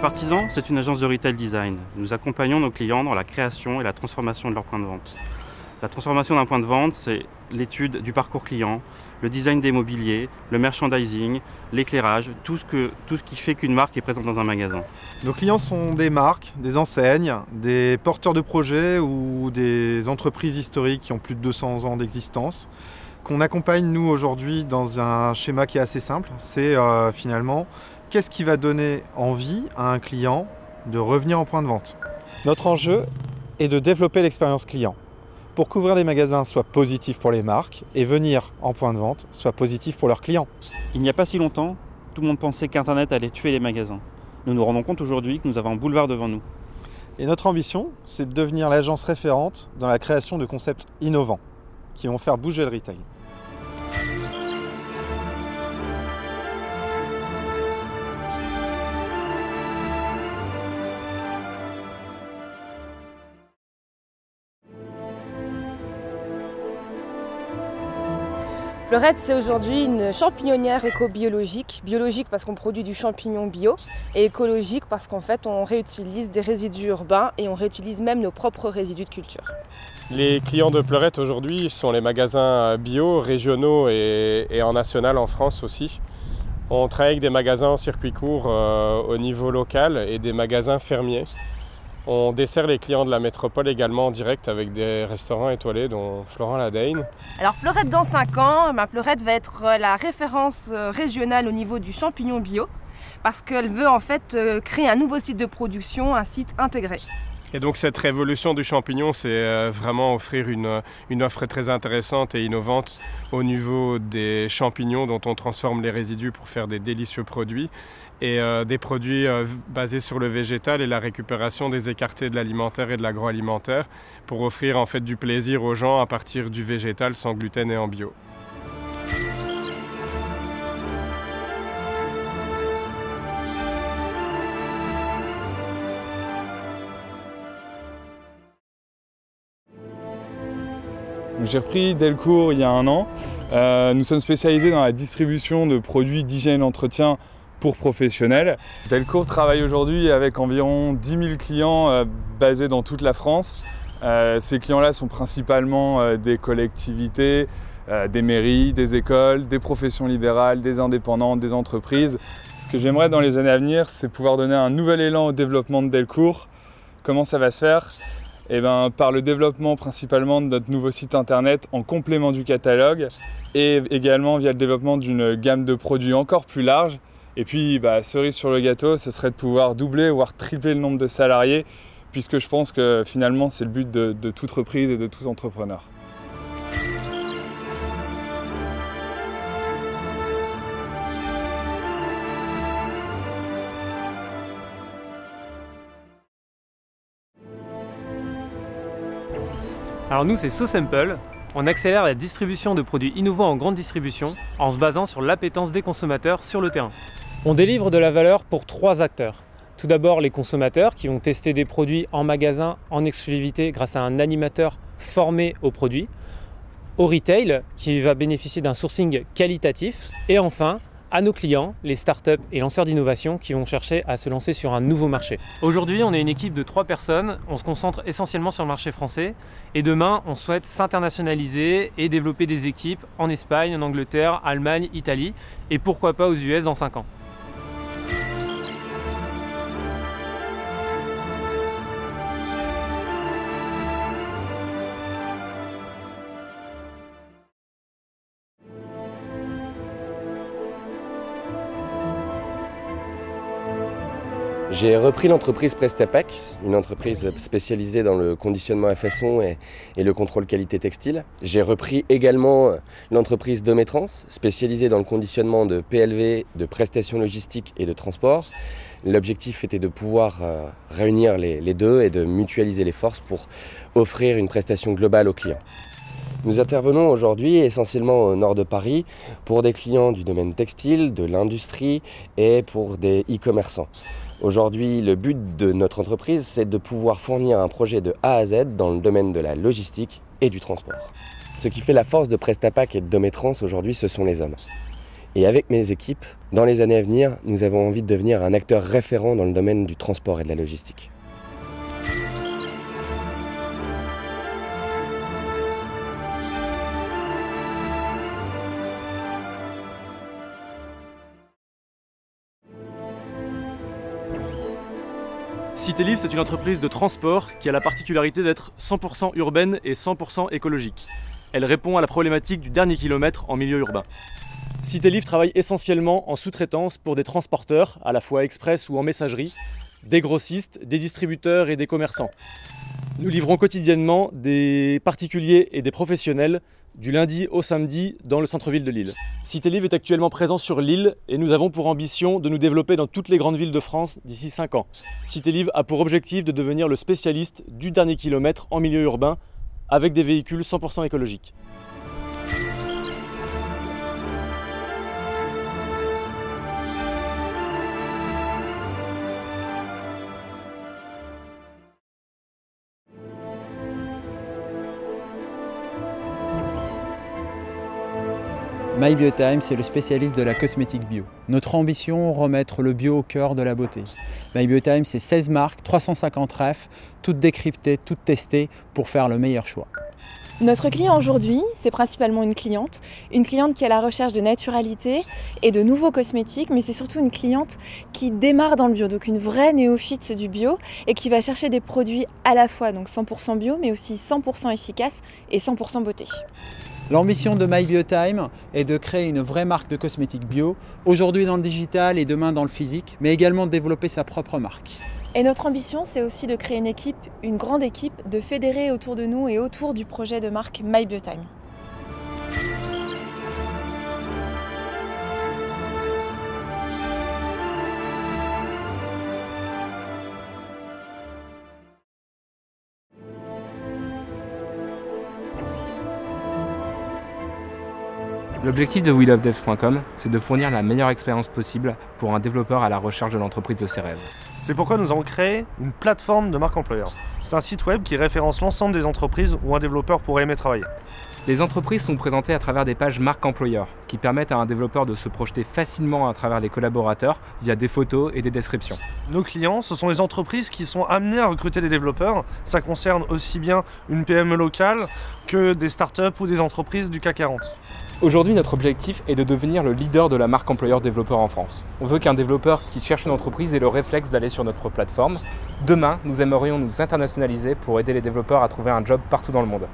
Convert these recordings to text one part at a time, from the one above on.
Partisan, c'est une agence de retail design. Nous accompagnons nos clients dans la création et la transformation de leur point de vente. La transformation d'un point de vente, c'est l'étude du parcours client, le design des mobiliers, le merchandising, l'éclairage, tout ce qui fait qu'une marque est présente dans un magasin. Nos clients sont des marques, des enseignes, des porteurs de projets ou des entreprises historiques qui ont plus de 200 ans d'existence, qu'on accompagne nous aujourd'hui dans un schéma qui est assez simple. C'est finalement qu'est-ce qui va donner envie à un client de revenir en point de vente. Notre enjeu est de développer l'expérience client pour qu'ouvrir des magasins soit positif pour les marques et venir en point de vente soit positif pour leurs clients. Il n'y a pas si longtemps, tout le monde pensait qu'Internet allait tuer les magasins. Nous nous rendons compte aujourd'hui que nous avons un boulevard devant nous. Et notre ambition, c'est de devenir l'agence référente dans la création de concepts innovants qui vont faire bouger le retail. Fleurette, c'est aujourd'hui une champignonnière éco-biologique. Biologique parce qu'on produit du champignon bio et écologique parce qu'en fait on réutilise des résidus urbains et on réutilise même nos propres résidus de culture. Les clients de Fleurette aujourd'hui sont les magasins bio, régionaux et en national en France aussi. On travaille avec des magasins en circuit court au niveau local et des magasins fermiers. On dessert les clients de la métropole également en direct avec des restaurants étoilés dont Florent Ladaine. Alors Fleurette dans 5 ans, Fleurette va être la référence régionale au niveau du champignon bio parce qu'elle veut en fait créer un nouveau site de production, un site intégré. Et donc cette révolution du champignon, c'est vraiment offrir une offre très intéressante et innovante au niveau des champignons dont on transforme les résidus pour faire des délicieux produits et des produits basés sur le végétal et la récupération des écartés de l'alimentaire et de l'agroalimentaire pour offrir en fait du plaisir aux gens à partir du végétal sans gluten et en bio. J'ai repris Delcourt il y a 1 an. Nous sommes spécialisés dans la distribution de produits d'hygiène et d'entretien pour professionnels. Delcourt travaille aujourd'hui avec environ 10 000 clients basés dans toute la France. Ces clients-là sont principalement des collectivités, des mairies, des écoles, des professions libérales, des indépendants, des entreprises. Ce que j'aimerais dans les années à venir, c'est pouvoir donner un nouvel élan au développement de Delcourt. Comment ça va se faire ? Par le développement principalement de notre nouveau site internet en complément du catalogue et également via le développement d'une gamme de produits encore plus large. Et puis, cerise sur le gâteau, ce serait de pouvoir doubler, voire tripler le nombre de salariés, puisque je pense que finalement, c'est le but de toute reprise et de tout entrepreneur. Alors nous, c'est SoSample. On accélère la distribution de produits innovants en grande distribution en se basant sur l'appétence des consommateurs sur le terrain. On délivre de la valeur pour 3 acteurs. Tout d'abord, les consommateurs qui vont tester des produits en magasin en exclusivité grâce à un animateur formé aux produits. Au retail, qui va bénéficier d'un sourcing qualitatif. Et enfin, à nos clients, les startups et lanceurs d'innovation qui vont chercher à se lancer sur un nouveau marché. Aujourd'hui, on est une équipe de 3 personnes, on se concentre essentiellement sur le marché français et demain, on souhaite s'internationaliser et développer des équipes en Espagne, en Angleterre, Allemagne, Italie et pourquoi pas aux US dans 5 ans. J'ai repris l'entreprise Prestapac, une entreprise spécialisée dans le conditionnement à façon et le contrôle qualité textile. J'ai repris également l'entreprise Dometrans, spécialisée dans le conditionnement de PLV, de prestations logistiques et de transport. L'objectif était de pouvoir réunir les deux et de mutualiser les forces pour offrir une prestation globale aux clients. Nous intervenons aujourd'hui essentiellement au nord de Paris pour des clients du domaine textile, de l'industrie et pour des e-commerçants. Aujourd'hui, le but de notre entreprise, c'est de pouvoir fournir un projet de A à Z dans le domaine de la logistique et du transport. Ce qui fait la force de Prestapac et de Dometrans aujourd'hui, ce sont les hommes. Et avec mes équipes, dans les années à venir, nous avons envie de devenir un acteur référent dans le domaine du transport et de la logistique. Citélivre, c'est une entreprise de transport qui a la particularité d'être 100% urbaine et 100% écologique. Elle répond à la problématique du dernier kilomètre en milieu urbain. Citélivre travaille essentiellement en sous-traitance pour des transporteurs, à la fois express ou en messagerie, des grossistes, des distributeurs et des commerçants. Nous livrons quotidiennement des particuliers et des professionnels du lundi au samedi dans le centre-ville de Lille. Citélivre est actuellement présent sur Lille et nous avons pour ambition de nous développer dans toutes les grandes villes de France d'ici 5 ans. Citélivre a pour objectif de devenir le spécialiste du dernier kilomètre en milieu urbain avec des véhicules 100% écologiques. MyBioTime, c'est le spécialiste de la cosmétique bio. Notre ambition, remettre le bio au cœur de la beauté. MyBioTime, c'est 16 marques, 350 refs, toutes décryptées, toutes testées pour faire le meilleur choix. Notre client aujourd'hui, c'est principalement une cliente qui est à la recherche de naturalité et de nouveaux cosmétiques, mais c'est surtout une cliente qui démarre dans le bio, donc une vraie néophyte du bio et qui va chercher des produits à la fois donc 100% bio, mais aussi 100% efficaces et 100% beauté. L'ambition de MyBioTime est de créer une vraie marque de cosmétiques bio, aujourd'hui dans le digital et demain dans le physique, mais également de développer sa propre marque. Et notre ambition, c'est aussi de créer une grande équipe, de fédérer autour de nous et autour du projet de marque MyBioTime. L'objectif de WeLoveDev.com, c'est de fournir la meilleure expérience possible pour un développeur à la recherche de l'entreprise de ses rêves. C'est pourquoi nous avons créé une plateforme de marque employeur. C'est un site web qui référence l'ensemble des entreprises où un développeur pourrait aimer travailler. Les entreprises sont présentées à travers des pages marque employeur qui permettent à un développeur de se projeter facilement à travers les collaborateurs via des photos et des descriptions. Nos clients, ce sont les entreprises qui sont amenées à recruter des développeurs. Ça concerne aussi bien une PME locale que des startups ou des entreprises du CAC 40. Aujourd'hui, notre objectif est de devenir le leader de la marque employeur développeur en France. On veut qu'un développeur qui cherche une entreprise ait le réflexe d'aller sur notre plateforme. Demain, nous aimerions nous internationaliser pour aider les développeurs à trouver un job partout dans le monde.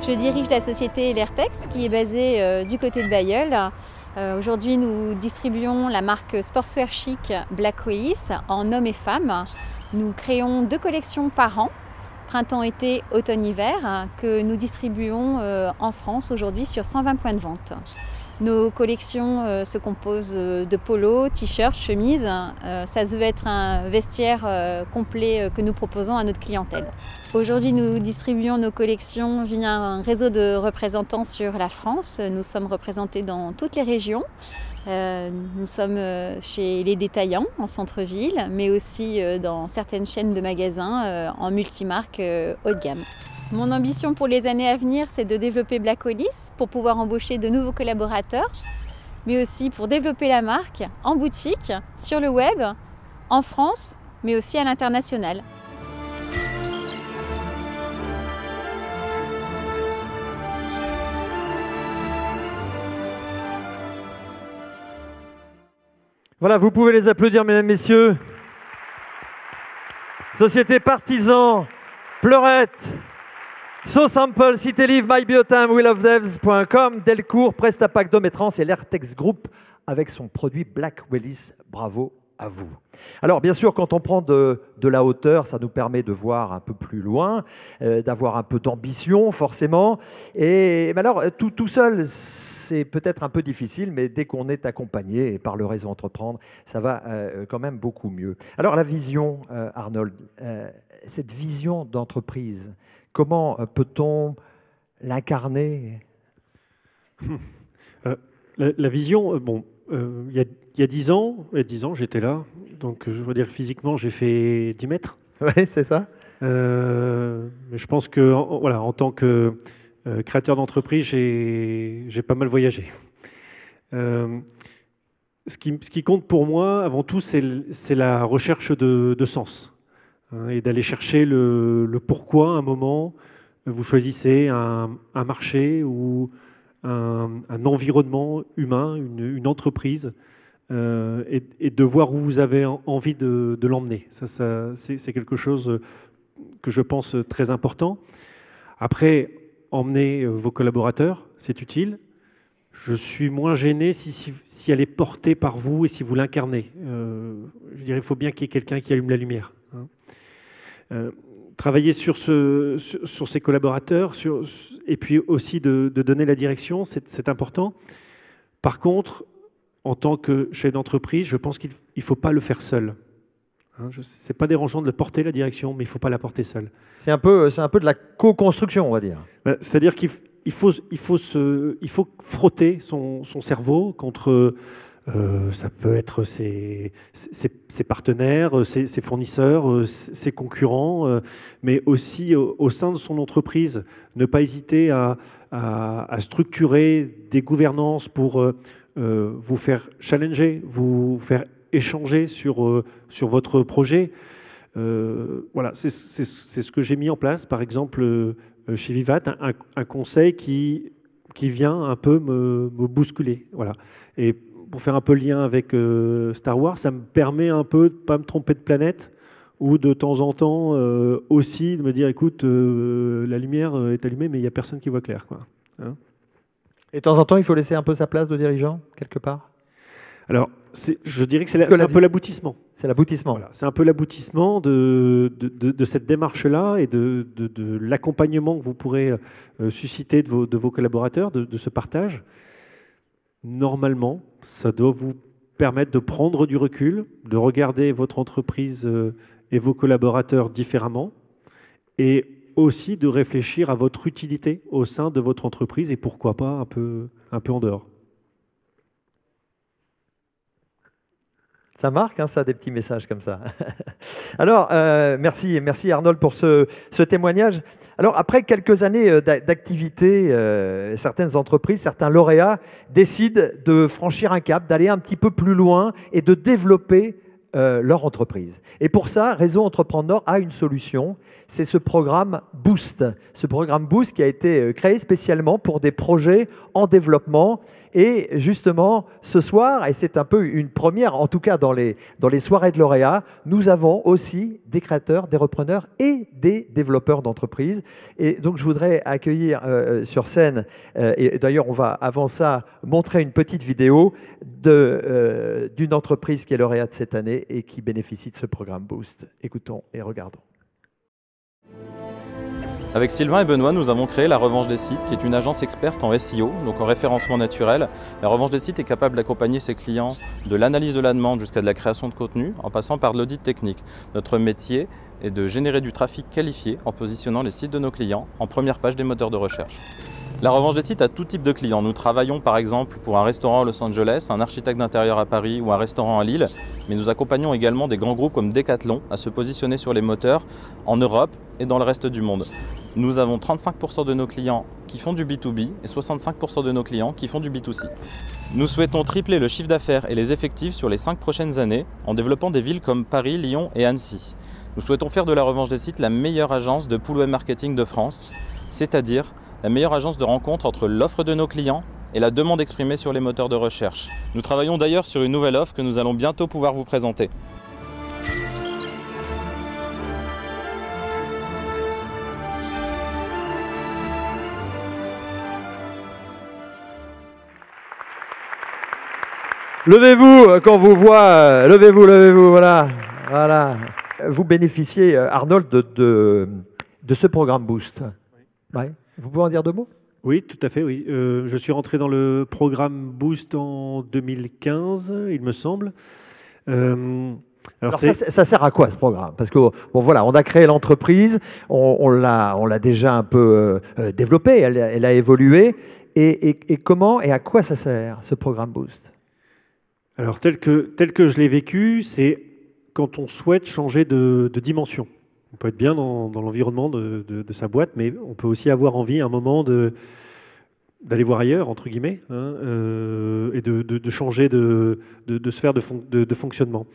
Je dirige la société Lertex qui est basée du côté de Bailleul. Aujourd'hui, nous distribuons la marque sportswear chic Black Willis en hommes et femmes. Nous créons 2 collections par an, printemps-été, automne-hiver, que nous distribuons en France aujourd'hui sur 120 points de vente. Nos collections se composent de polos, t-shirts, chemises. Ça veut être un vestiaire complet que nous proposons à notre clientèle. Aujourd'hui, nous distribuons nos collections via un réseau de représentants sur la France. Nous sommes représentés dans toutes les régions. Nous sommes chez les détaillants en centre-ville, mais aussi dans certaines chaînes de magasins en multimarque haut de gamme. Mon ambition pour les années à venir, c'est de développer Black Willis pour pouvoir embaucher de nouveaux collaborateurs, mais aussi pour développer la marque en boutique, sur le web, en France, mais aussi à l'international. Voilà, vous pouvez les applaudir, mesdames, messieurs. Société Partisan, Pleurette, So Simple, Citélivre, MyBioTime, WeLoveDevs.com, Delcourt, Prestapac, Dométrans et l'Airtex Group avec son produit Black Willis. Bravo à vous. Alors bien sûr, quand on prend de la hauteur, ça nous permet de voir un peu plus loin, d'avoir un peu d'ambition forcément. Mais alors tout seul, c'est peut-être un peu difficile, mais dès qu'on est accompagné par le réseau Entreprendre, ça va quand même beaucoup mieux. Alors la vision, Arnold, cette vision d'entreprise, comment peut-on l'incarner? La vision, bon, il y a 10 ans, j'étais là. Donc, je veux dire, physiquement, j'ai fait 10 mètres. Oui, c'est ça. Mais je pense que, voilà, en tant que créateur d'entreprise, j'ai pas mal voyagé. Ce qui compte pour moi, avant tout, c'est la recherche de sens. Hein, et d'aller chercher le pourquoi, à un moment, vous choisissez un marché ou un environnement humain, une entreprise, et de voir où vous avez envie de l'emmener. Ça, c'est quelque chose que je pense très important. Après, emmener vos collaborateurs, c'est utile. Je suis moins gêné si elle est portée par vous et si vous l'incarnez. Je dirais qu'il faut bien qu'il y ait quelqu'un qui allume la lumière. Hein. Travailler sur ses collaborateurs, et puis aussi de donner la direction, c'est important. Par contre, en tant que chef d'entreprise, je pense qu'il ne faut pas le faire seul. Hein, c'est pas dérangeant de le porter, la direction, mais il ne faut pas la porter seul. C'est un peu de la co-construction, on va dire. C'est-à-dire qu'il faut frotter son cerveau contre... ça peut être ses partenaires, ses fournisseurs, ses concurrents, mais aussi au sein de son entreprise. Ne pas hésiter à structurer des gouvernances pour vous faire challenger, vous faire échanger sur votre projet. Voilà, c'est ce que j'ai mis en place, par exemple, chez Vivat, un conseil qui vient un peu me bousculer. Voilà. Et pour faire un peu le lien avec Star Wars, ça me permet un peu de ne pas me tromper de planète, ou de temps en temps aussi de me dire, écoute, la lumière est allumée, mais il n'y a personne qui voit clair, quoi. Hein. Et de temps en temps, il faut laisser un peu sa place de dirigeant, quelque part? Alors, je dirais que c'est un peu l'aboutissement. C'est l'aboutissement. Voilà, c'est un peu l'aboutissement de cette démarche-là et de l'accompagnement que vous pourrez susciter de vos collaborateurs, de ce partage. Normalement, ça doit vous permettre de prendre du recul, de regarder votre entreprise et vos collaborateurs différemment, et aussi de réfléchir à votre utilité au sein de votre entreprise et pourquoi pas un peu en dehors. Ça marque, hein, ça, des petits messages comme ça. Alors, merci Arnold pour ce témoignage. Alors, après quelques années d'activité, certaines entreprises, certains lauréats décident de franchir un cap, d'aller un petit peu plus loin et de développer leur entreprise. Et pour ça, Réseau Entrepreneur a une solution, c'est ce programme Boost. Ce programme Boost qui a été créé spécialement pour des projets en développement. Et justement, ce soir, et c'est un peu une première, en tout cas dans les soirées de lauréats, nous avons aussi des créateurs, des repreneurs et des développeurs d'entreprises. Et donc, je voudrais accueillir sur scène, et d'ailleurs, on va avant ça montrer une petite vidéo d'une entreprise qui est lauréate cette année et qui bénéficie de ce programme Boost. Écoutons et regardons. Avec Sylvain et Benoît, nous avons créé La Revanche des Sites, qui est une agence experte en SEO, donc en référencement naturel. La Revanche des Sites est capable d'accompagner ses clients de l'analyse de la demande jusqu'à de la création de contenu, en passant par de l'audit technique. Notre métier est de générer du trafic qualifié en positionnant les sites de nos clients en première page des moteurs de recherche. La Revanche des Sites a tout type de clients. Nous travaillons par exemple pour un restaurant à Los Angeles, un architecte d'intérieur à Paris ou un restaurant à Lille, mais nous accompagnons également des grands groupes comme Decathlon à se positionner sur les moteurs en Europe et dans le reste du monde. Nous avons 35% de nos clients qui font du B2B et 65% de nos clients qui font du B2C. Nous souhaitons tripler le chiffre d'affaires et les effectifs sur les 5 prochaines années en développant des villes comme Paris, Lyon et Annecy. Nous souhaitons faire de La Revanche des Sites la meilleure agence de pool web marketing de France, c'est-à-dire la meilleure agence de rencontre entre l'offre de nos clients et la demande exprimée sur les moteurs de recherche. Nous travaillons d'ailleurs sur une nouvelle offre que nous allons bientôt pouvoir vous présenter. Levez-vous quand vous voit, levez-vous, voilà. Vous bénéficiez, Arnold, de ce programme Boost. Ouais. Vous pouvez en dire deux mots? Oui, tout à fait, oui. Je suis rentré dans le programme Boost en 2015, il me semble. Alors ça sert à quoi ce programme? Parce que bon voilà, on a créé l'entreprise, on l'a déjà un peu développée, elle a évolué. Et comment et à quoi ça sert ce programme Boost? Alors, tel que je l'ai vécu, c'est quand on souhaite changer de dimension. On peut être bien dans l'environnement de sa boîte, mais on peut aussi avoir envie à un moment d'aller voir ailleurs, entre guillemets, hein, et de changer de sphère de fonctionnement.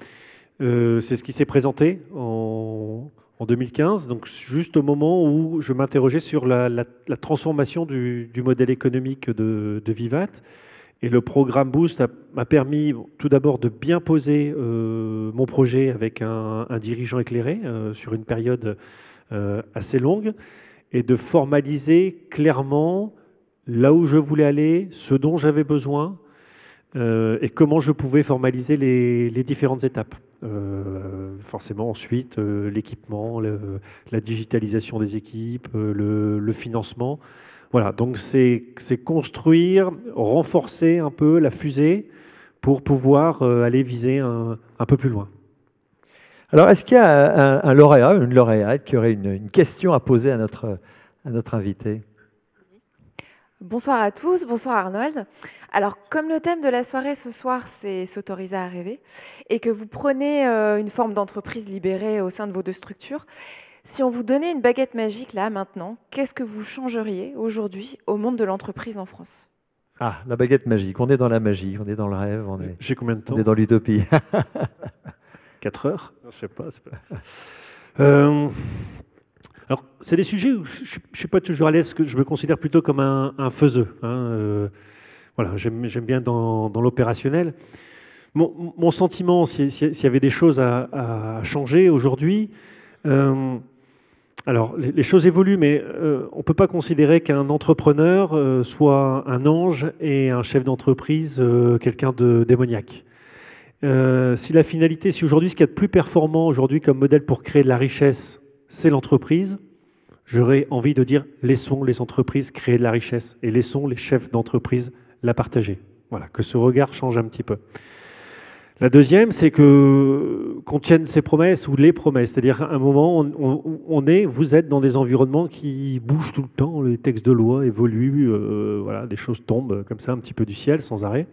C'est ce qui s'est présenté en 2015, donc juste au moment où je m'interrogeais sur la transformation du modèle économique de Vivat. Et le programme Boost m'a permis tout d'abord de bien poser mon projet avec un dirigeant éclairé sur une période assez longue et de formaliser clairement là où je voulais aller, ce dont j'avais besoin et comment je pouvais formaliser les différentes étapes. Forcément ensuite l'équipement, la digitalisation des équipes, le financement. Voilà, donc c'est construire, renforcer un peu la fusée pour pouvoir aller viser un peu plus loin. Alors, est-ce qu'il y a un lauréat, une lauréate qui aurait une question à poser à notre invité? Bonsoir à tous, bonsoir Arnold. Alors, comme le thème de la soirée ce soir, c'est s'autoriser à rêver, et que vous prenez une forme d'entreprise libérée au sein de vos deux structures, si on vous donnait une baguette magique là, maintenant, qu'est-ce que vous changeriez aujourd'hui au monde de l'entreprise en France? Ah, la baguette magique. On est dans la magie, on est dans le rêve. J'ai combien de temps? On est dans l'utopie. 4 heures? Je sais pas. Alors, c'est des sujets où je ne suis pas toujours à l'aise, que je me considère plutôt comme un faiseux. Hein, voilà, j'aime bien dans l'opérationnel. Mon sentiment, s'il y avait des choses à changer aujourd'hui, alors, les choses évoluent, mais on ne peut pas considérer qu'un entrepreneur soit un ange et un chef d'entreprise quelqu'un de démoniaque. Si aujourd'hui, ce qu'il y a de plus performant aujourd'hui comme modèle pour créer de la richesse, c'est l'entreprise, j'aurais envie de dire laissons les entreprises créer de la richesse et laissons les chefs d'entreprise la partager. Voilà, que ce regard change un petit peu. La deuxième, c'est qu'on tienne ses promesses ou les promesses. C'est-à-dire qu'à un moment, vous êtes dans des environnements qui bougent tout le temps, les textes de loi évoluent, voilà, des choses tombent comme ça un petit peu du ciel, sans arrêt.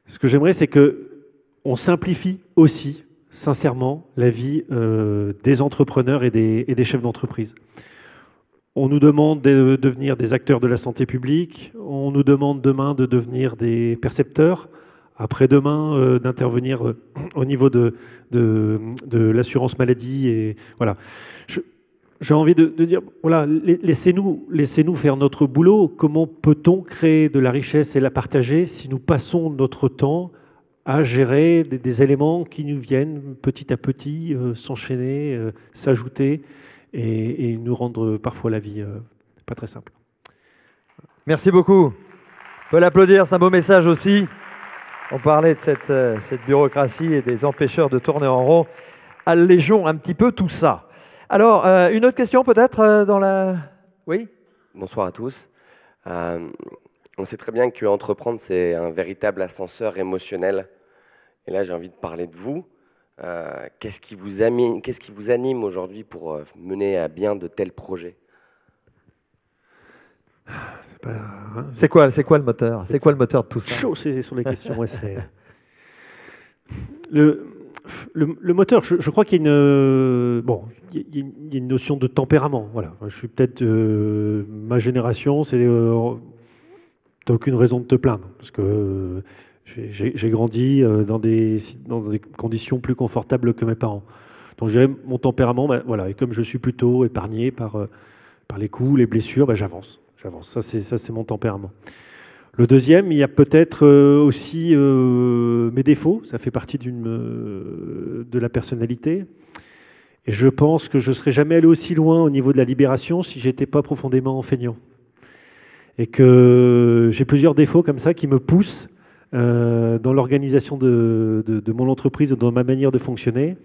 Ce que j'aimerais, c'est qu'on simplifie aussi, sincèrement, la vie des entrepreneurs et des chefs d'entreprise. On nous demande de devenir des acteurs de la santé publique, on nous demande demain de devenir des percepteurs, après-demain d'intervenir au niveau de l'assurance maladie. Et voilà. J'ai envie de dire, voilà, laissez-nous faire notre boulot. Comment peut-on créer de la richesse et la partager si nous passons notre temps à gérer des éléments qui nous viennent petit à petit s'enchaîner, s'ajouter et nous rendre parfois la vie pas très simple. Merci beaucoup. On peut l'applaudir, c'est un beau message aussi. On parlait de cette bureaucratie et des empêcheurs de tourner en rond. Allégeons un petit peu tout ça. Alors, une autre question peut-être dans la... Oui? Bonsoir à tous. On sait très bien qu'entreprendre, c'est un véritable ascenseur émotionnel. Et là, j'ai envie de parler de vous. Qu'est-ce qui vous anime aujourd'hui pour mener à bien de tels projets? C'est quoi le moteur? C'est quoi le moteur de tout ça? Chaud sur les questions. Ouais, le moteur, je crois qu'il y a une notion de tempérament. Voilà. Je suis peut-être ma génération, t'as aucune raison de te plaindre parce que j'ai grandi dans des conditions plus confortables que mes parents. Donc j'ai mon tempérament, voilà. Et comme je suis plutôt épargné par les coups, les blessures, j'avance. Ça c'est mon tempérament. Le deuxième, il y a peut-être aussi mes défauts. Ça fait partie de la personnalité. Et je pense que je ne serais jamais allé aussi loin au niveau de la libération si j'étais pas profondément feignant. Et que j'ai plusieurs défauts comme ça qui me poussent dans l'organisation de mon entreprise, dans ma manière de fonctionner.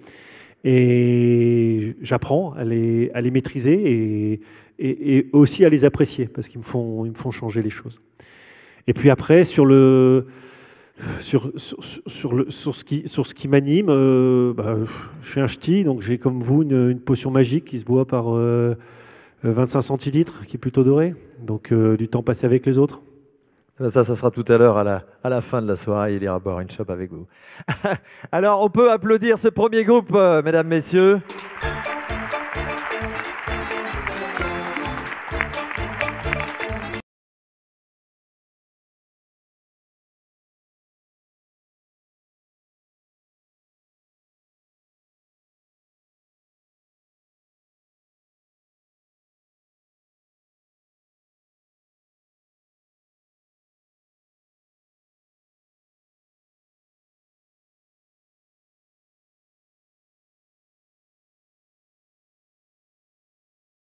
Et j'apprends à les maîtriser et aussi à les apprécier parce qu'ils me font changer les choses. Et puis après, sur ce qui m'anime, je suis un ch'ti, donc j'ai comme vous une potion magique qui se boit par 25 centilitres, qui est plutôt dorée, donc du temps passé avec les autres. Ça sera tout à l'heure à la fin de la soirée. Il ira boire une chope avec vous. Alors, on peut applaudir ce premier groupe, mesdames, messieurs.